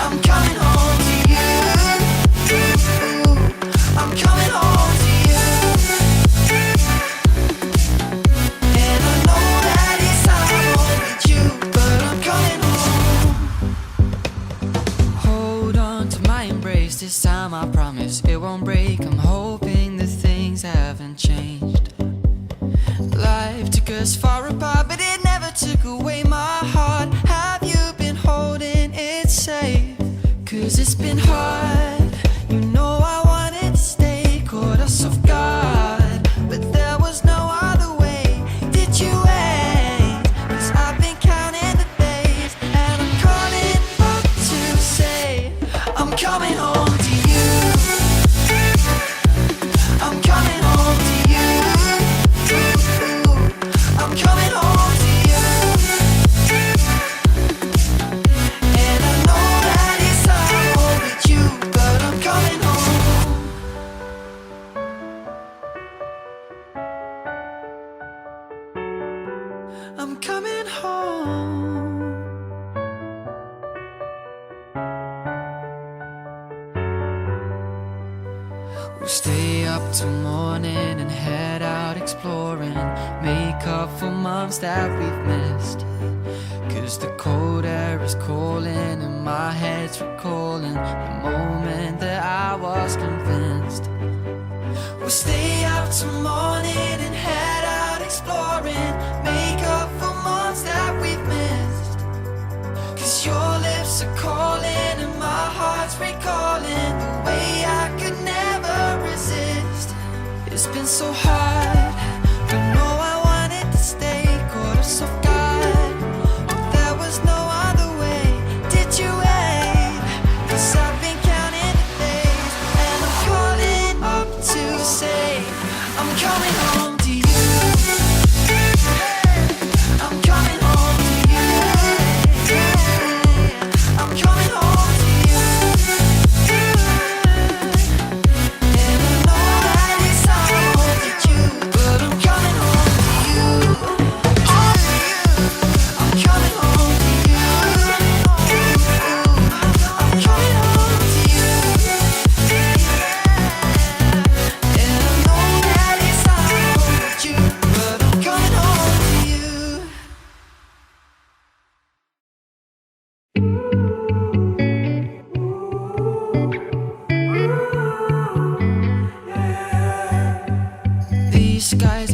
I'm coming home to you. I'm coming home to you. And I know that it's time with you, but I'm coming home. Hold on to my embrace this time, I promise it won't break. I'm hoping that things haven't changed. Life took us far apart, but it never took away my heart. Have you been holding it safe? 'Cause it's been hard. You know I wanted to stay, caught us off guard, but there was no other way. Did you wait? 'Cause I've been counting the days, and I'm calling up to say I'm coming home to you. We'll stay up till morning and head out exploring, make up for months that we've missed. 'Cause the cold air is calling and my head's recalling the moment that I was convinced. We'll stay up till morning and head out exploring, make up for months that we've missed. 'Cause your lips are calling and my heart's recalling the way I could never resist. It's been so hard, but no, I wanted to stay caught us off guard. But there was no other way. Did you wait? 'Cause I've been counting the days, and I'm calling up to say I'm coming home to you. I'm coming home to you. I'm coming home to you. And I know that it's hard to you, but I'm coming home to you. I'm coming home to you. I'm coming home to you. And I know that it's hard to you, but I'm coming home to you. These skies